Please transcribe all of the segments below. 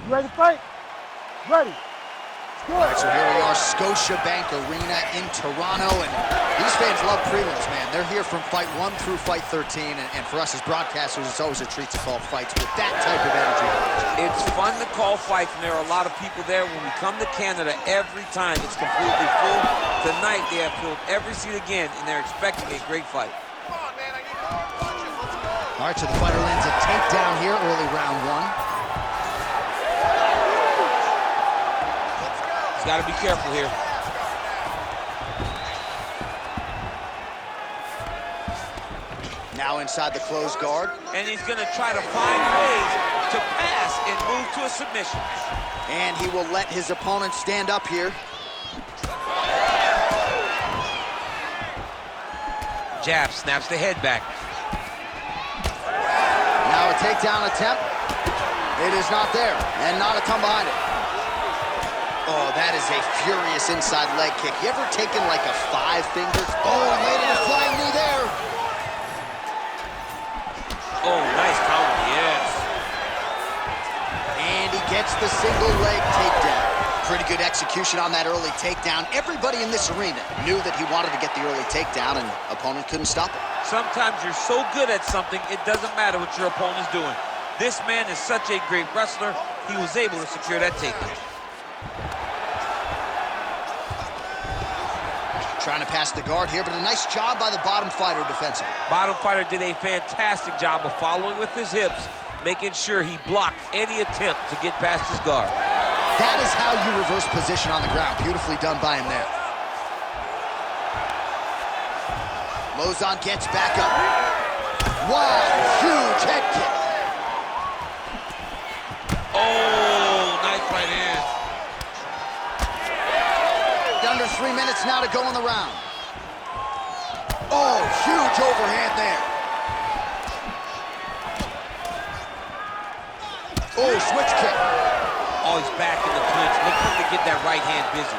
You ready to fight? Ready. All right, so here we are, Scotiabank Arena in Toronto, and these fans love prelims, man. They're here from fight 1 through fight 13, and for us as broadcasters, it's always a treat to call fights with that type of energy. It's fun to call fights, and there are a lot of people there. When we come to Canada, every time it's completely full. Tonight, they have filled every seat again, and they're expecting a great fight. Come on, man, I need more punches. Let's go. All right, so the fighter lands a takedown here, early round 1. Got to be careful here. Now inside the closed guard. And he's going to try to find ways to pass and move to a submission. And he will let his opponent stand up here. Jab snaps the head back. Now a takedown attempt. It is not there, and not a ton behind it. Oh, that is a furious inside leg kick. You ever taken like a 5-finger? Oh, he landed a flying knee there. Oh, nice counter, yes. And he gets the single leg takedown. Pretty good execution on that early takedown. Everybody in this arena knew that he wanted to get the early takedown, and opponent couldn't stop it. Sometimes you're so good at something, it doesn't matter what your opponent's doing. This man is such a great wrestler, he was able to secure that takedown. Trying to pass the guard here, but a nice job by the bottom fighter defensively. Bottom fighter did a fantastic job of following with his hips, making sure he blocked any attempt to get past his guard. That is how you reverse position on the ground. Beautifully done by him there. Lauzon gets back up. Wow, huge head kick. Oh, nice right hand. Under 3 minutes now to go in the round. Oh, huge overhand there. Oh, switch kick. Oh, he's back in the clinch. Look for him to get that right hand busy.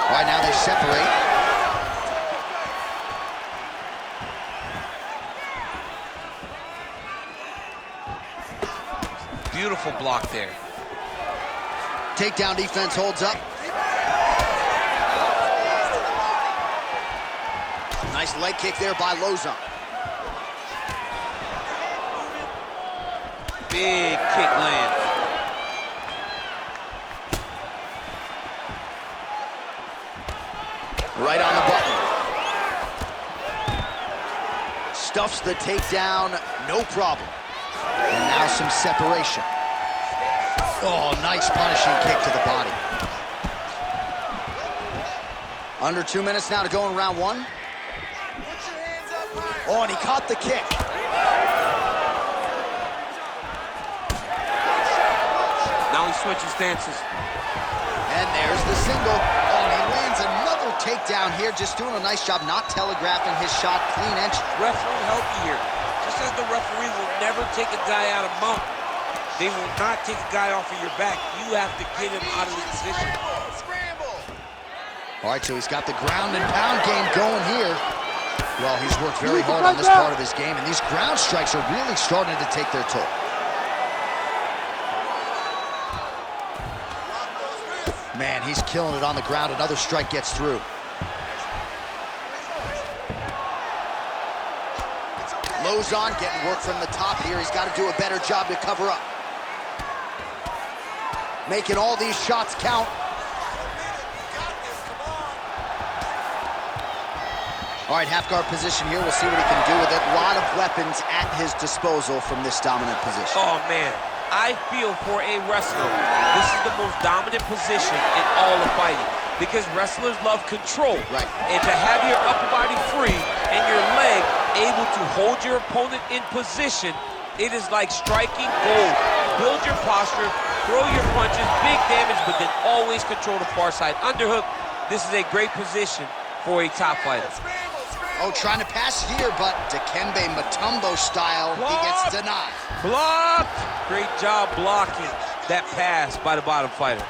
All right, now they separate. Beautiful block there. Takedown defense holds up. Nice leg kick there by Lauzon. Big kick lands. Right on the button. Stuffs the takedown, no problem. And now some separation. Oh, nice punishing kick to the body. Under 2 minutes now to go in round 1. Oh, and he caught the kick. Now he switches stances. And there's the single. Oh, and he lands another takedown here, just doing a nice job not telegraphing his shot, clean entry. Referee help you here. Just as the referee will never take a guy out of mount, they will not take a guy off of your back. You have to get him out of the position. All right, so he's got the ground and pound game going here. Well, he's worked very hard on this part of his game, and these ground strikes are really starting to take their toll. Man, he's killing it on the ground. Another strike gets through. Lauzon getting work from the top here. He's got to do a better job to cover up. Making all these shots count. All right, half guard position here. We'll see what he can do with it. A lot of weapons at his disposal from this dominant position. Oh, man. I feel for a wrestler, this is the most dominant position in all of fighting because wrestlers love control. Right. And to have your upper body free and your leg able to hold your opponent in position, it is like striking gold. Build your posture, throw your punches, big damage, but then always control the far side underhook. This is a great position for a top fighter. Oh, trying to pass here, but Dikembe Mutombo style, he gets denied. Blocked! Great job blocking that pass by the bottom fighter.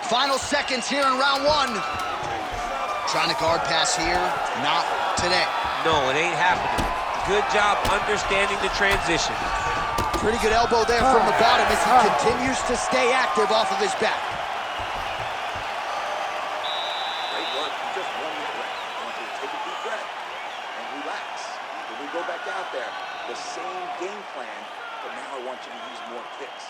Final seconds here in round 1. Trying to guard pass here, not today. No, it ain't happening. good job understanding the transition. Pretty good elbow there from the bottom as he continues to stay active off of his back. Great work. You just won your round. I want you to take a deep breath and relax. When we go back out there, the same game plan, but now I want you to use more kicks.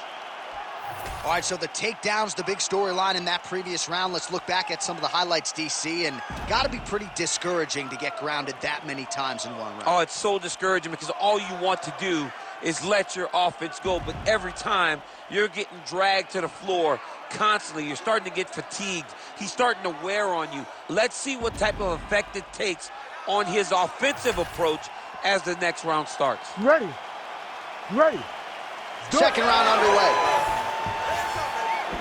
All right, so the takedown's the big storyline in that previous round. Let's look back at some of the highlights, DC, and got to be pretty discouraging to get grounded that many times in one round. Oh, it's so discouraging because all you want to do is let your offense go, but every time you're getting dragged to the floor constantly. You're starting to get fatigued. He's starting to wear on you. Let's see what type of effect it takes on his offensive approach as the next round starts. Ready. Ready. Second round underway.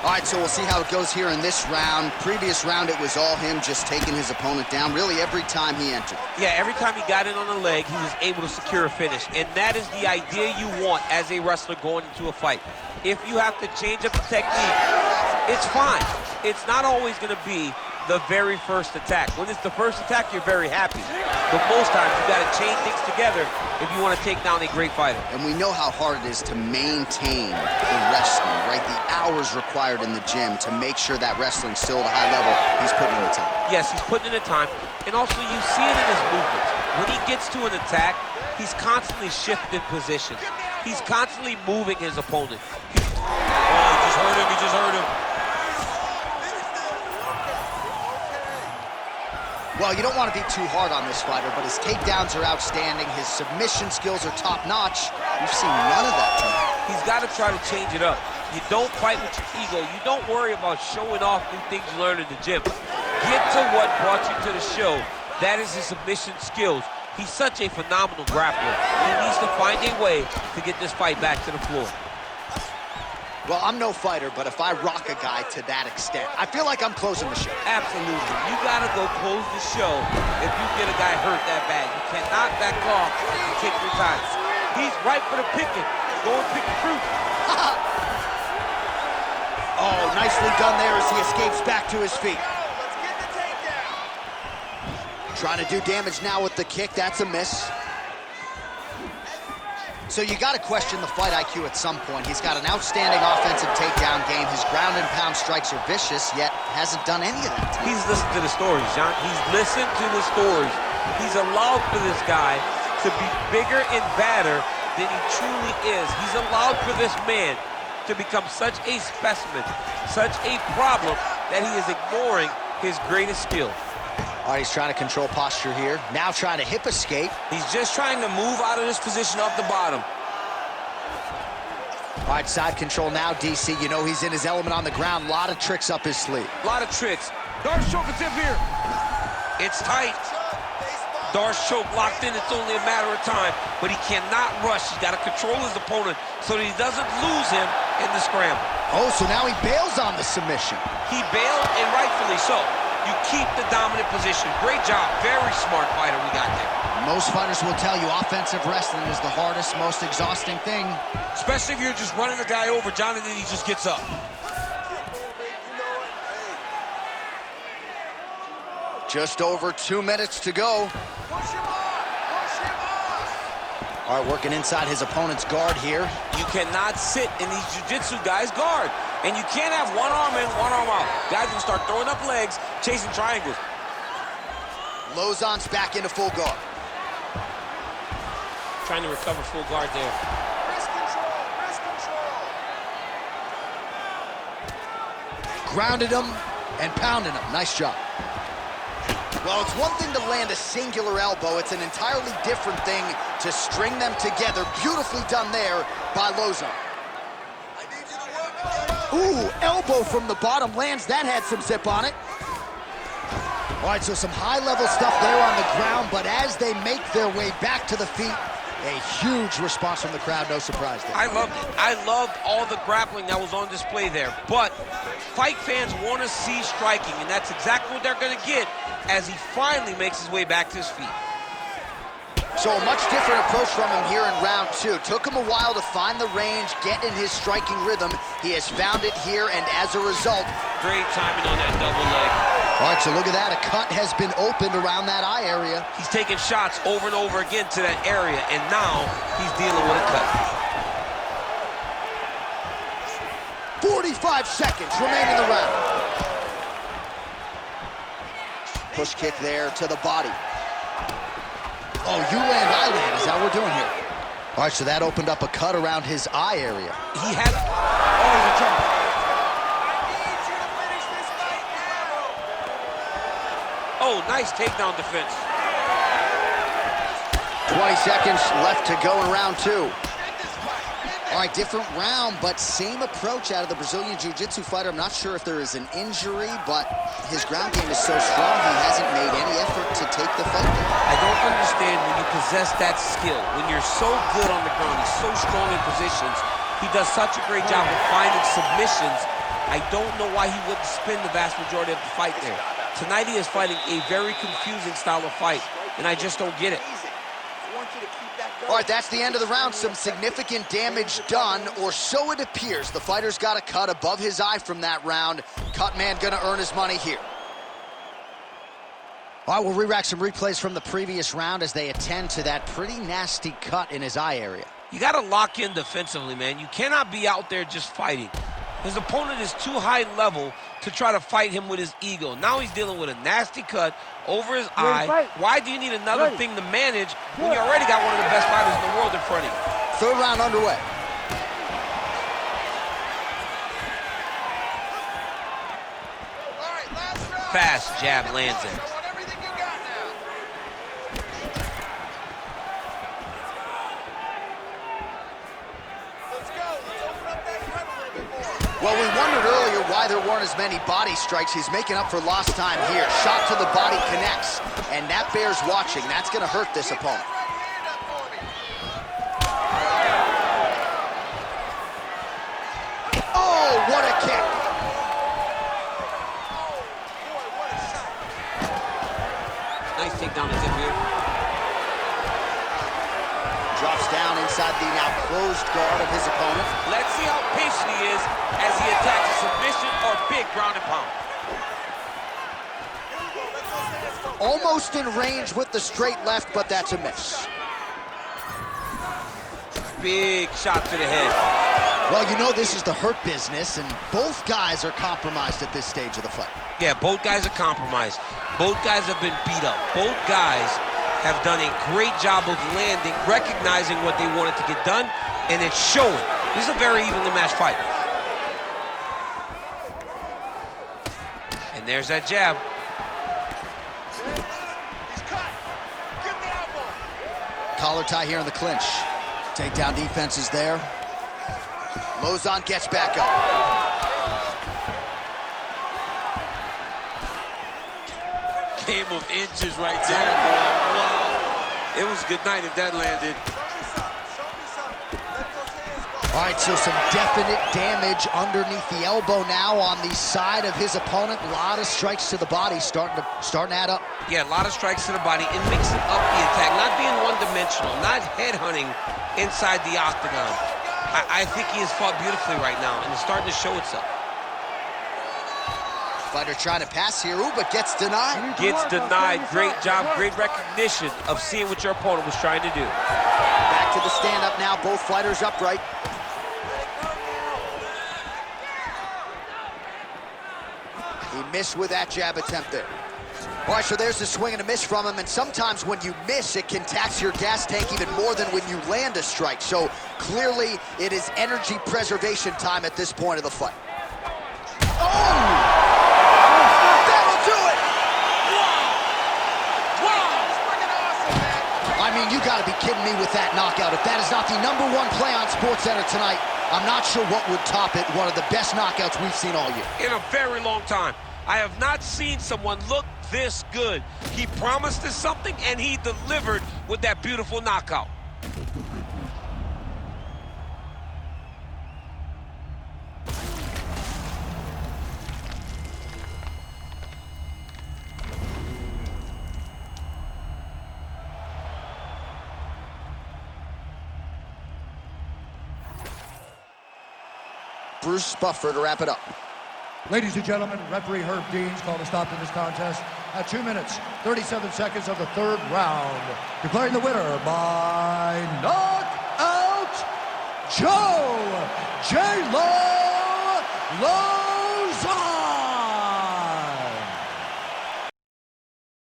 All right, so we'll see how it goes here in this round. Previous round, it was all him just taking his opponent down really every time he entered. Yeah, every time he got in on the leg, he was able to secure a finish. And that is the idea you want as a wrestler going into a fight. If you have to change up the technique, it's fine. It's not always going to be the very first attack. When it's the first attack, you're very happy. But most times, you got to chain things together if you want to take down a great fighter. And we know how hard it is to maintain the wrestling, right? The hours required in the gym to make sure that wrestling's still at a high level. He's putting in the time. Yes, he's putting in the time. And also, you see it in his movements. When he gets to an attack, he's constantly shifting position. He's constantly moving his opponent. He just hurt him. He just hurt him. Well, you don't want to be too hard on this fighter, but his takedowns are outstanding. His submission skills are top-notch. We've seen none of that tonight. He's got to try to change it up. You don't fight with your ego. You don't worry about showing off new things you learned in the gym. Get to what brought you to the show. That is his submission skills. He's such a phenomenal grappler. He needs to find a way to get this fight back to the floor. Well, I'm no fighter, but if I rock a guy to that extent, I feel like I'm closing the show. Absolutely. You got to go close the show if you get a guy hurt that bad. You cannot back off and take your time. He's right for the picking. Go and pick the fruit. Oh, nicely done there as he escapes back to his feet. Let's get the takedown. Trying to do damage now with the kick. That's a miss. So you got to question the fight IQ at some point. He's got an outstanding offensive takedown game. His ground and pound strikes are vicious, yet hasn't done any of that. He's listened to the stories, John. He's listened to the stories. He's allowed for this guy to be bigger and badder than he truly is. He's allowed for this man to become such a specimen, such a problem, that he is ignoring his greatest skill. All right, he's trying to control posture here. Now trying to hip escape. He's just trying to move out of this position off the bottom. All right, side control now, DC. You know he's in his element on the ground. A lot of tricks up his sleeve. A lot of tricks. Darce choke attempt here. It's tight. Darce choke locked in. It's only a matter of time, but he cannot rush. He's got to control his opponent so that he doesn't lose him in the scramble. Oh, so now he bails on the submission. He bailed, and rightfully so. You keep the dominant position. Great job. Very smart fighter we got there. Most fighters will tell you offensive wrestling is the hardest, most exhausting thing. Especially if you're just running the guy over, John, and then he just gets up. Just over 2 minutes to go. Push him off. Push him off. All right, working inside his opponent's guard here. You cannot sit in these jiu-jitsu guys' guard. And you can't have one arm in, one arm out. Guys will start throwing up legs, chasing triangles. Lauzon's back into full guard. Trying to recover full guard there. Wrist control. Wrist control. Grounded him and pounded him. Nice job. Well, it's one thing to land a singular elbow. It's an entirely different thing to string them together. Beautifully done there by Lauzon. Ooh, elbow from the bottom lands. That had some zip on it. All right, so some high-level stuff there on the ground, but as they make their way back to the feet, a huge response from the crowd, no surprise there. I loved it. I loved all the grappling that was on display there. But fight fans want to see striking, and that's exactly what they're going to get as he finally makes his way back to his feet. So a much different approach from him here in round two. Took him a while to find the range, get in his striking rhythm. He has found it here, and as a result... Great timing on that double leg. All right, so look at that. A cut has been opened around that eye area. He's taking shots over and over again to that area, and now he's dealing with a cut. 45 seconds remain in the round. Push kick there to the body. Oh, you land, I land. Is that what we're doing here? All right, so that opened up a cut around his eye area. He has... Oh, he's in trouble. Oh, nice takedown defense. 20 seconds left to go in round 2. All right, different round, but same approach out of the Brazilian Jiu-Jitsu fighter. I'm not sure if there is an injury, but his ground game is so strong, he hasn't made any effort to take the fight. I don't understand when you possess that skill, when you're so good on the ground, he's so strong in positions, he does such a great job of finding submissions. I don't know why he wouldn't spin the vast majority of the fight there. Tonight he is fighting a very confusing style of fight, and I just don't get it. All right, that's the end of the round. Some significant damage done, or so it appears. The fighter's got a cut above his eye from that round. Cut man gonna earn his money here. All right, we'll re-rack some replays from the previous round as they attend to that pretty nasty cut in his eye area. You got to lock in defensively, man. You cannot be out there just fighting. His opponent is too high level to try to fight him with his ego. Now he's dealing with a nasty cut over his eye. Why do you need another thing to manage when you already got one of the best fighters in the world in front of you? Third round underway. Fast jab lands it. Well, we wondered earlier why there weren't as many body strikes. He's making up for lost time here. Shot to the body connects, and that bears watching. That's going to hurt this opponent. Oh, what a kick. Nice takedown attempt here. Drops down inside the now closed guard of his opponent. Let's see how patient he is as he attacks a submission or big ground and pound. Almost in range with the straight left, but that's a miss. Big shot to the head. Well, you know this is the hurt business, and both guys are compromised at this stage of the fight. Yeah, both guys are compromised. Both guys have been beat up. Both guys have done a great job of landing, recognizing what they wanted to get done, and it's showing. This is a very evenly matched fight. And there's that jab. Collar tie here in the clinch. Takedown defense is there. Lauzon gets back up. Game of inches right there, boy. Wow. It was a good night if that landed. All right, so some definite damage underneath the elbow now on the side of his opponent. A lot of strikes to the body starting to add up. Yeah, a lot of strikes to the body and mixing up the attack, not being one-dimensional, not headhunting inside the octagon. I think he has fought beautifully right now, and it's starting to show itself. Fighter trying to pass here, but gets denied. Gets denied. Great job, great recognition of seeing what your opponent was trying to do. Back to the stand-up now, both fighters upright. He missed with that jab attempt there. All right, so there's the swing and a miss from him, and sometimes when you miss, it can tax your gas tank even more than when you land a strike. So clearly, it is energy preservation time at this point of the fight. Oh! That'll do it! Wow! I mean, you gotta be kidding me with that knockout. If that is not the #1 play on SportsCenter tonight, I'm not sure what would top it. One of the best knockouts we've seen all year. In a very long time. I have not seen someone look this good. He promised us something, and he delivered with that beautiful knockout. Bruce Buffer to wrap it up. Ladies and gentlemen, referee Herb Deans called a stop to this contest at 2 minutes, 37 seconds of the third round, declaring the winner by knockout, Joe J-Lo